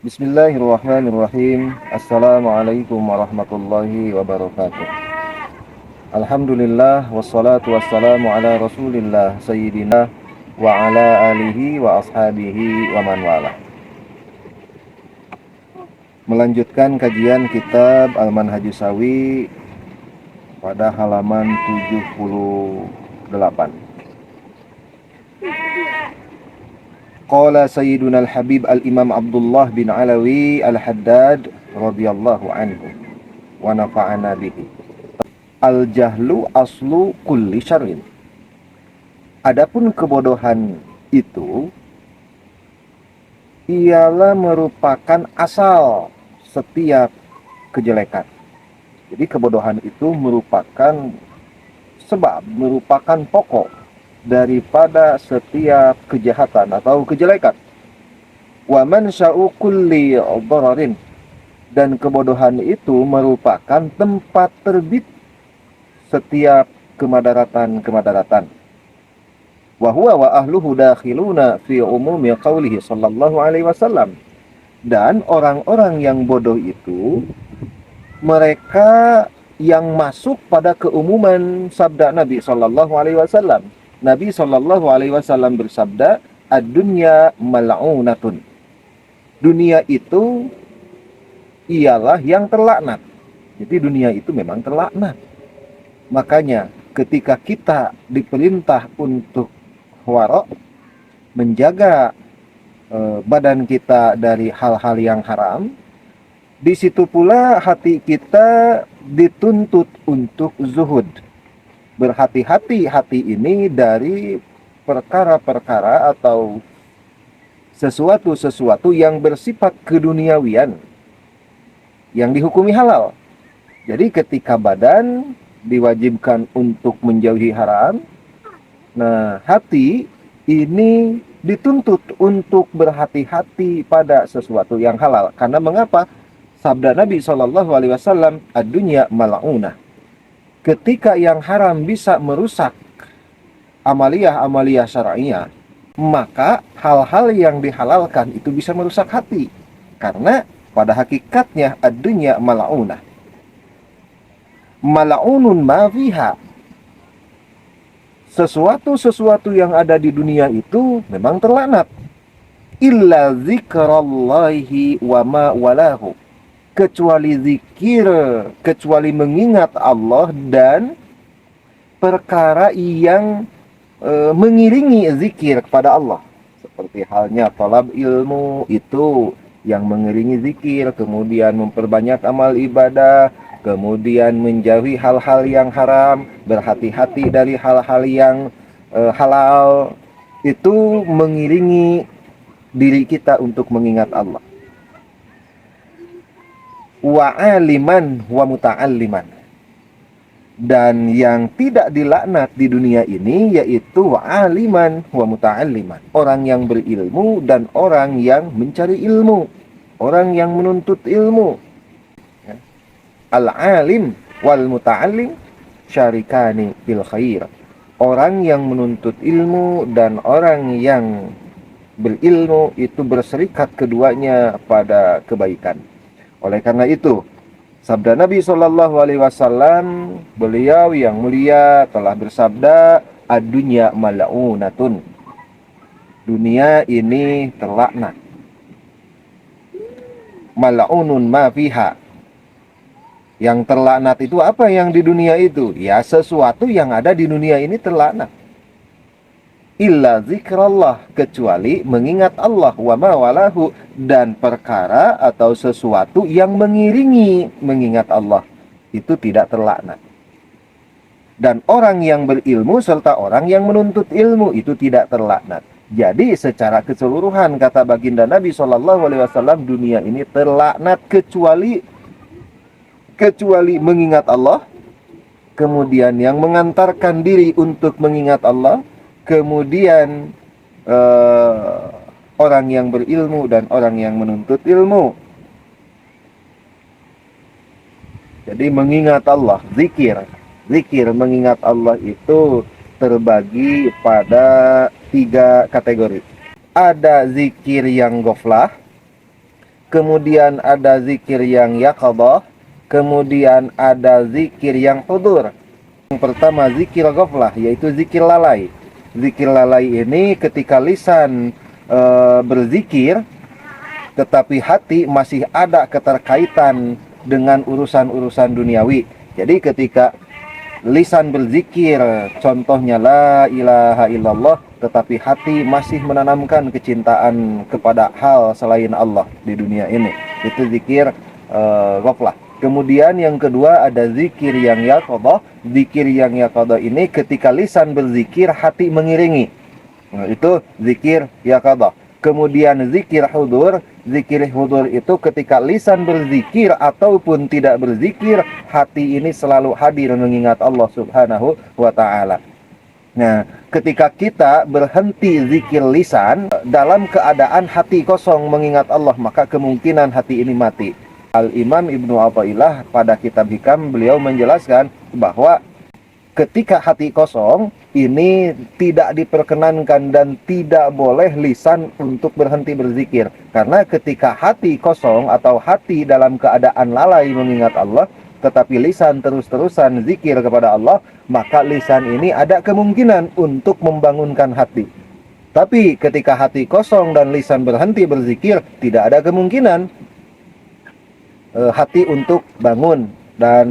Bismillahirrahmanirrahim. Assalamualaikum warahmatullahi wabarakatuh. Alhamdulillah wassalatu wassalamu ala Rasulillah sayyidina wa ala alihi wa ashabihi wa man wala. Melanjutkan kajian kitab Al-Manhajus Shawi pada halaman 78. Qala Sayyiduna al-Habib al-Imam Abdullah bin Alawi al-Haddad radhiyallahu anhu wa nafa'ana bihi. Al-jahlu aslu kulli syarrin. Adapun kebodohan itu ialah merupakan asal setiap kejelekan. Jadi kebodohan itu merupakan sebab, merupakan pokok daripada setiap kejahatan atau kejelekan. Wa mansya'u kulli dhararin, dan kebodohan itu merupakan tempat terbit setiap kemadaratan. Wa huwa wa ahluhu dakhiluna fi umumi qaulihi sallallahu alaihi wasallam. Dan orang-orang yang bodoh itu mereka yang masuk pada keumuman sabda Nabi sallallahu alaihi wasallam. Nabi sallallahu alaihi wasallam bersabda, "Ad-dunya mal'unatun." Dunia itu ialah yang terlaknat. Jadi dunia itu memang terlaknat. Makanya ketika kita diperintah untuk wara', menjaga badan kita dari hal-hal yang haram, di situ pula hati kita dituntut untuk zuhud. Berhati-hati hati ini dari perkara-perkara atau sesuatu-sesuatu yang bersifat keduniawian yang dihukumi halal. Jadi ketika badan diwajibkan untuk menjauhi haram, nah hati ini dituntut untuk berhati-hati pada sesuatu yang halal. Karena mengapa? Sabda Nabi SAW, ad-dunya mal'unah. Ketika yang haram bisa merusak amaliyah-amaliyah syar'iyah, maka hal-hal yang dihalalkan itu bisa merusak hati. Karena pada hakikatnya ad-dunya mal'unah. Mal'unun ma fiha. Sesuatu-sesuatu yang ada di dunia itu memang terlaknat. Illa zikrallahi wa ma walahu. Kecuali zikir, kecuali mengingat Allah dan perkara yang mengiringi zikir kepada Allah. Seperti halnya talab ilmu itu yang mengiringi zikir, kemudian memperbanyak amal ibadah, kemudian menjauhi hal-hal yang haram, berhati-hati dari hal-hal yang halal, itu mengiringi diri kita untuk mengingat Allah. Wa aliman wa muta'alliman. Dan yang tidak dilaknat di dunia ini yaitu wa aliman wa muta'alliman. Orang yang berilmu dan orang yang mencari ilmu, orang yang menuntut ilmu. Al-alim wal muta'allim syarikani bil khair. Orang yang menuntut ilmu dan orang yang berilmu itu berserikat keduanya pada kebaikan. Oleh karena itu, sabda Nabi SAW, beliau yang mulia telah bersabda, ad-dunya mal'unatun. Dunia ini terlaknat. Mal'unun ma fiha. Yang terlaknat itu apa yang di dunia itu? Ya, sesuatu yang ada di dunia ini terlaknat. Illa zikrallah, kecuali mengingat Allah, wa ma walahu, dan perkara atau sesuatu yang mengiringi mengingat Allah itu tidak terlaknat. Dan orang yang berilmu serta orang yang menuntut ilmu itu tidak terlaknat. Jadi secara keseluruhan kata baginda Nabi SAW, dunia ini terlaknat kecuali mengingat Allah, kemudian yang mengantarkan diri untuk mengingat Allah, kemudian orang yang berilmu dan orang yang menuntut ilmu. Jadi mengingat Allah, zikir mengingat Allah itu terbagi pada 3 kategori. Ada zikir yang ghaflah, kemudian ada zikir yang yaqadhah, kemudian ada zikir yang hudur. Yang pertama zikir ghaflah, yaitu zikir lalai. Zikir lalai ini ketika lisan berzikir tetapi hati masih ada keterkaitan dengan urusan-urusan duniawi. Jadi ketika lisan berzikir, contohnya la ilaha illallah, tetapi hati masih menanamkan kecintaan kepada hal selain Allah di dunia ini, itu zikir ghaflah. Kemudian yang kedua ada zikir yang yaqadhah. Zikir yang yaqadhah ini ketika lisan berzikir, hati mengiringi. Nah, itu zikir yaqadhah. Kemudian zikir hudur. Zikir hudur itu ketika lisan berzikir ataupun tidak berzikir, hati ini selalu hadir mengingat Allah Subhanahu wa ta'ala. Nah, ketika kita berhenti zikir lisan dalam keadaan hati kosong mengingat Allah, maka kemungkinan hati ini mati. Al-Imam Ibnu Athaillah pada kitab Hikam, beliau menjelaskan bahwa ketika hati kosong ini tidak diperkenankan dan tidak boleh lisan untuk berhenti berzikir. Karena ketika hati kosong atau hati dalam keadaan lalai mengingat Allah, tetapi lisan terus-terusan zikir kepada Allah, maka lisan ini ada kemungkinan untuk membangunkan hati. Tapi ketika hati kosong dan lisan berhenti berzikir, tidak ada kemungkinan hati untuk bangun, dan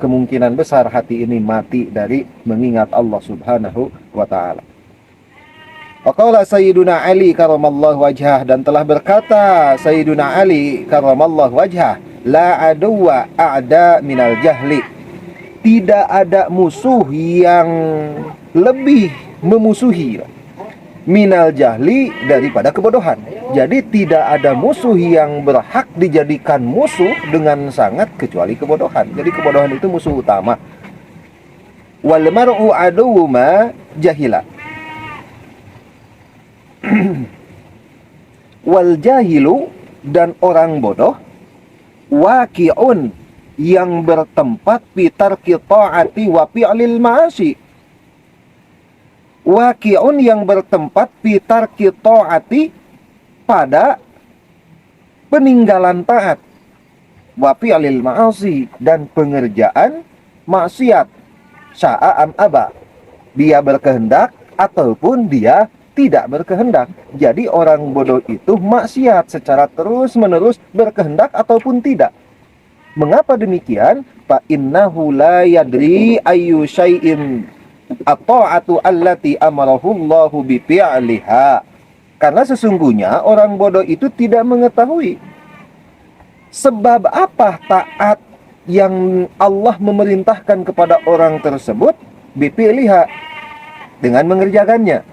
kemungkinan besar hati ini mati dari mengingat Allah Subhanahu wa ta'ala. Waqala Sayyiduna Ali karamallahu wajhah, dan telah berkata Sayyiduna Ali karamallahu wajhah, la aduwa a'da minal jahli. Tidak ada musuh yang lebih memusuhi minal jahli daripada kebodohan. Jadi tidak ada musuh yang berhak dijadikan musuh dengan sangat kecuali kebodohan. Jadi kebodohan itu musuh utama. Wal mar'u aduwwu ma jahila. Wal jahilu, dan orang bodoh, waqi'un, yang bertempat fi tarki ta'ati wa fi'lil ma'asi. Waqi'un, yang bertempat fi tarki ta'ati, pada peninggalan taat, wa fi'lil ma'asi, dan pengerjaan maksiat, sya'a am aba, dia berkehendak ataupun dia tidak berkehendak. Jadi orang bodoh itu maksiat secara terus-menerus, berkehendak ataupun tidak. Mengapa demikian? Fa innahu la yadri ayyu syai'in at-ta'atu allati amarahu Allahu bi fi'liha. Karena sesungguhnya orang bodoh itu tidak mengetahui sebab apa taat yang Allah memerintahkan kepada orang tersebut, bipilihha, dengan mengerjakannya.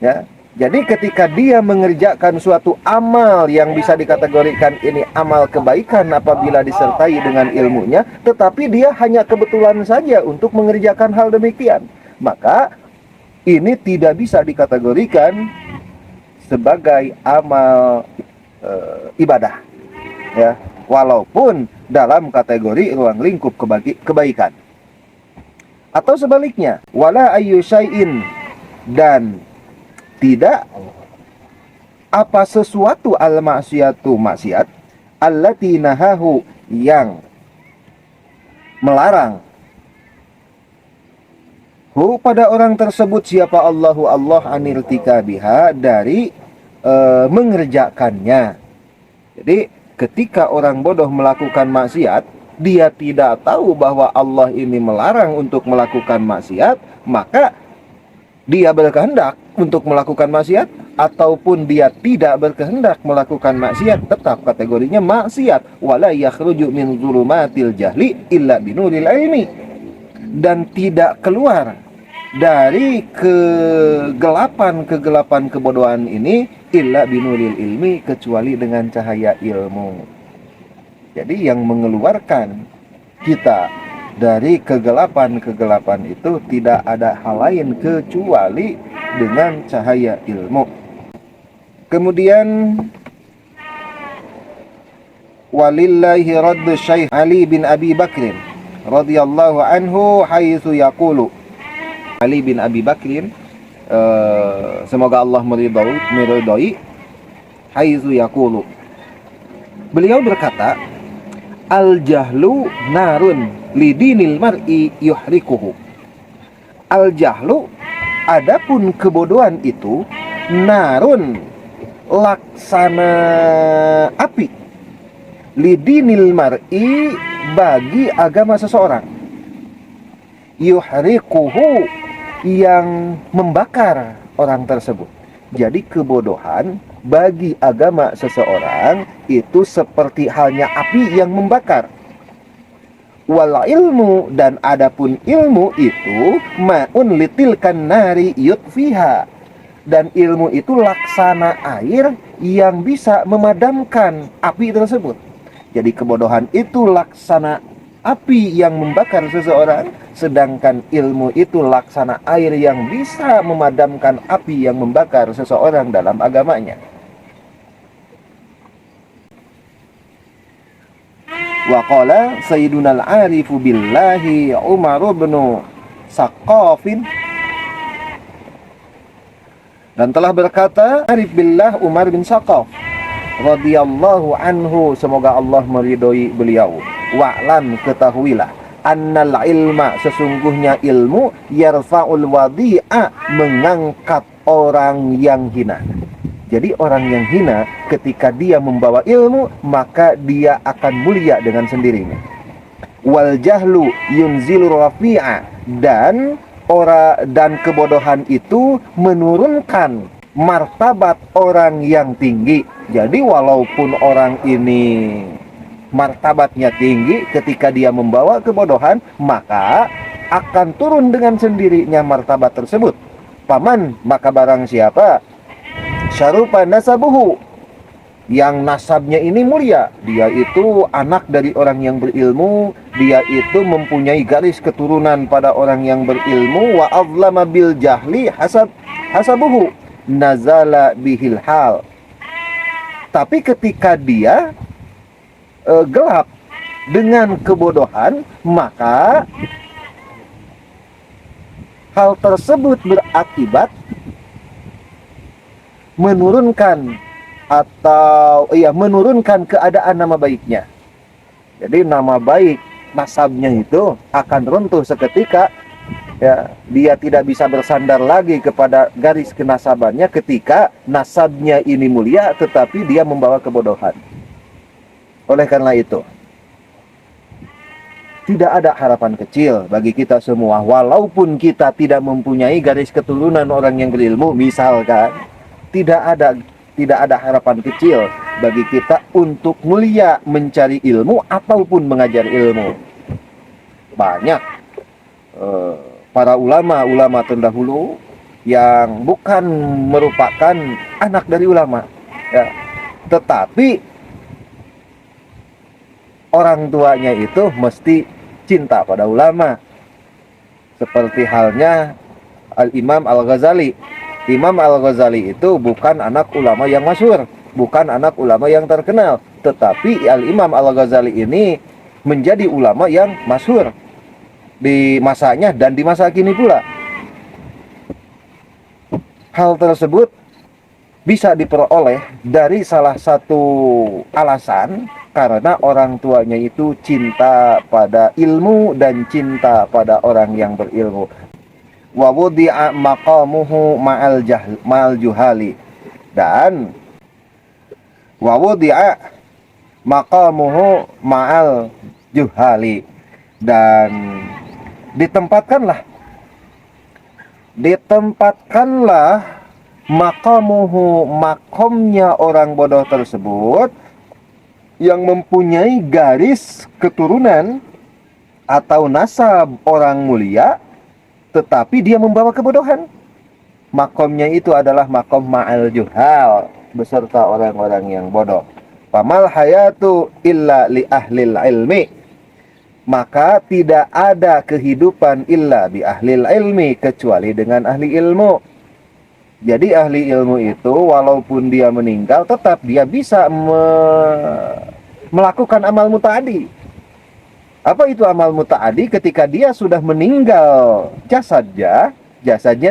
Ya, jadi ketika dia mengerjakan suatu amal yang bisa dikategorikan ini amal kebaikan apabila disertai dengan ilmunya, tetapi dia hanya kebetulan saja untuk mengerjakan hal demikian, maka ini tidak bisa dikategorikan sebagai amal ibadah, ya, walaupun dalam kategori ruang lingkup kebaikan. Atau sebaliknya, wala ayyu syai'in, dan tidak apa sesuatu al-maksiatu maksiat, allati nahahu, yang melarang hu pada orang tersebut siapa Allahu Allah anil tikabiha, dari mengerjakannya. Jadi ketika orang bodoh melakukan maksiat, dia tidak tahu bahwa Allah ini melarang untuk melakukan maksiat, maka dia berkehendak untuk melakukan maksiat ataupun dia tidak berkehendak melakukan maksiat, tetap kategorinya maksiat. Wala yakhruju min zulumatil jahli illa binuril ilmi, dan tidak keluar dari kegelapan kebodohan ini illa binuril ilmi, kecuali dengan cahaya ilmu. Jadi yang mengeluarkan kita dari kegelapan itu tidak ada hal lain kecuali dengan cahaya ilmu. Kemudian walillahi raddu Syekh Ali bin Abi Bakrin radhiyallahu anhu haitsu yaqulu. Ali bin Abi Bakrin, semoga Allah meridai, haitsu yaqulu, Beliau berkata, al-jahlu narun lidinil mar'i yuhrikuhu. Al-jahlu, adapun kebodohan itu, narun, laksana api, lidinil mar'i, bagi agama seseorang, yuhrikuhu, yang membakar orang tersebut. Jadi kebodohan bagi agama seseorang itu seperti halnya api yang membakar. Wal ilmu, dan adapun ilmu itu ma'un litilkan nari yutfiha, dan ilmu itu laksana air yang bisa memadamkan api tersebut. Jadi kebodohan itu laksana api yang membakar seseorang, sedangkan ilmu itu laksana air yang bisa memadamkan api yang membakar seseorang dalam agamanya. Wa qala sayyiduna al-arifu billahi Umar bin Saqqafin, dan telah berkata arif billah Umar bin Saqqaf radhiyallahu anhu, semoga Allah meridhoi beliau, wa'lam, ketahuilah, annal ilma, sesungguhnya ilmu, yarfa'ul wadi'a, mengangkat orang yang hina. Jadi orang yang hina ketika dia membawa ilmu, maka dia akan mulia dengan sendirinya. Wal jahlu yunzilu rafi'a, dan kebodohan itu menurunkan martabat orang yang tinggi. Jadi walaupun orang ini martabatnya tinggi, ketika dia membawa kebodohan, maka akan turun dengan sendirinya martabat tersebut. Paman, maka barang siapa syarupa nasabuhu, yang nasabnya ini mulia, dia itu anak dari orang yang berilmu, dia itu mempunyai garis keturunan pada orang yang berilmu, wa azlama bil jahli hasabuhu nazala bihil hal. Tapi ketika dia gelap dengan kebodohan, maka hal tersebut berakibat menurunkan keadaan nama baiknya. Jadi nama baik nasabnya itu akan runtuh seketika, ya. Dia tidak bisa bersandar lagi kepada garis kenasabannya ketika nasabnya ini mulia tetapi dia membawa kebodohan. Oleh karena itu, tidak ada harapan kecil bagi kita semua, walaupun kita tidak mempunyai garis keturunan orang yang berilmu, misalkan, tidak ada harapan kecil bagi kita untuk mulia mencari ilmu ataupun mengajar ilmu. Banyak para ulama terdahulu yang bukan merupakan anak dari ulama, ya, tetapi orang tuanya itu mesti cinta pada ulama. Seperti halnya Al-Imam Al-Ghazali. Imam Al-Ghazali itu bukan anak ulama yang masyhur, bukan anak ulama yang terkenal, tetapi Al-Imam Al-Ghazali ini menjadi ulama yang masyhur di masanya dan di masa kini pula. Hal tersebut bisa diperoleh dari salah satu alasan, karena orang tuanya itu cinta pada ilmu dan cinta pada orang yang berilmu. Wa wudi'a maqamuhu ma'al juhali, dan wa wudi'a maqamuhu ma'al juhali, dan ditempatkanlah maqamuhu, makomnya orang bodoh tersebut yang mempunyai garis keturunan atau nasab orang mulia, tetapi dia membawa kebodohan. Makomnya itu adalah makom ma'al juhal, beserta orang-orang yang bodoh. Famal hayatu illa li ahlil ilmi, maka tidak ada kehidupan illa bi ahlil ilmi, kecuali dengan ahli ilmu. Jadi ahli ilmu itu walaupun dia meninggal, tetap dia bisa melakukan amal mutaadi. Apa itu amal mutaadi? Ketika dia sudah meninggal jasadnya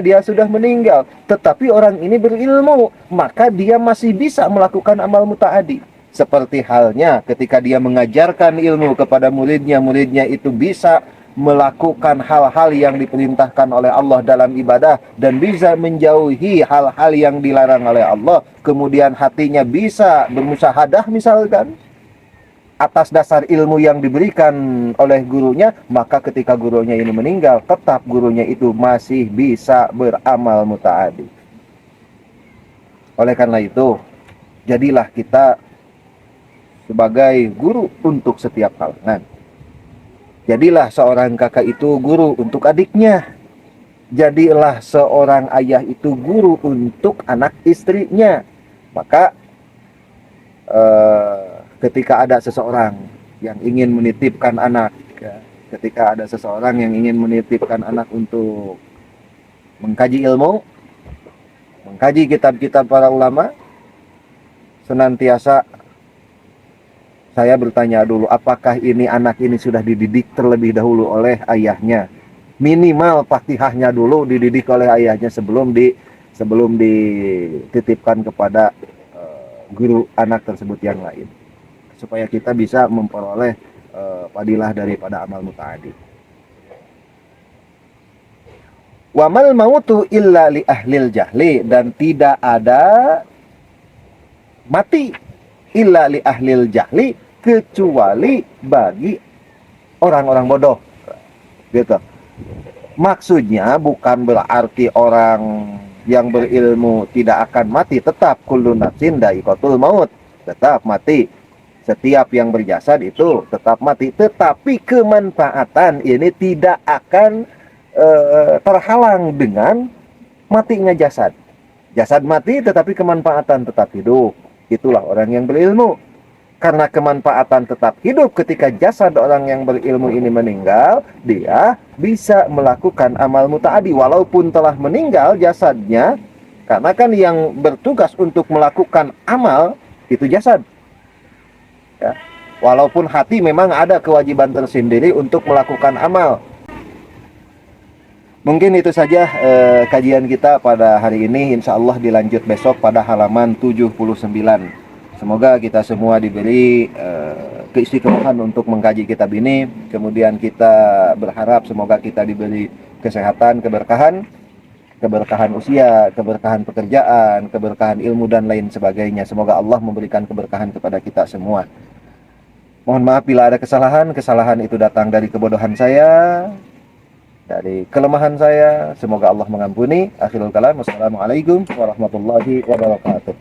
dia sudah meninggal, tetapi orang ini berilmu, maka dia masih bisa melakukan amal mutaadi. Seperti halnya ketika dia mengajarkan ilmu kepada muridnya, muridnya itu bisa melakukan hal-hal yang diperintahkan oleh Allah dalam ibadah dan bisa menjauhi hal-hal yang dilarang oleh Allah, kemudian hatinya bisa bermusyahadah misalkan atas dasar ilmu yang diberikan oleh gurunya, maka ketika gurunya ini meninggal, tetap gurunya itu masih bisa beramal muta'addi. Oleh karena itu, jadilah kita sebagai guru untuk setiap kalangan. Jadilah seorang kakak itu guru untuk adiknya. Jadilah seorang ayah itu guru untuk anak istrinya. Maka ketika ada seseorang yang ingin menitipkan anak, ketika ada seseorang yang ingin menitipkan anak untuk mengkaji ilmu, mengkaji kitab-kitab para ulama, senantiasa saya bertanya dulu, apakah ini anak ini sudah dididik terlebih dahulu oleh ayahnya? Minimal Fatihahnya dulu dididik oleh ayahnya sebelum dititipkan kepada guru anak tersebut yang lain, supaya kita bisa memperoleh fadilah daripada amal muta'addi. Wa mal mautu illa li ahlil jahli, dan tidak ada mati illa li ahlil jahli, kecuali bagi orang-orang bodoh. Gitu. Maksudnya bukan berarti orang yang berilmu tidak akan mati, tetap kullu nafsin dha'iqatul maut, tetap mati. Setiap yang berjasad itu tetap mati, tetapi kemanfaatan ini tidak akan terhalang dengan matinya jasad. Jasad mati tetapi kemanfaatan tetap hidup. Itulah orang yang berilmu. Karena kemanfaatan tetap hidup ketika jasad orang yang berilmu ini meninggal, dia bisa melakukan amal muta'addi walaupun telah meninggal jasadnya. Karena kan yang bertugas untuk melakukan amal itu jasad. Ya. Walaupun hati memang ada kewajiban tersendiri untuk melakukan amal. Mungkin itu saja kajian kita pada hari ini. Insya Allah dilanjut besok pada halaman 79. Semoga kita semua diberi keistiqomahan untuk mengkaji kitab ini. Kemudian kita berharap semoga kita diberi kesehatan, keberkahan usia, keberkahan pekerjaan, keberkahan ilmu dan lain sebagainya. Semoga Allah memberikan keberkahan kepada kita semua. Mohon maaf bila ada kesalahan. Kesalahan itu datang dari kebodohan saya, dari kelemahan saya. Semoga Allah mengampuni. Akhirul kalam. Wassalamualaikum warahmatullahi wabarakatuh.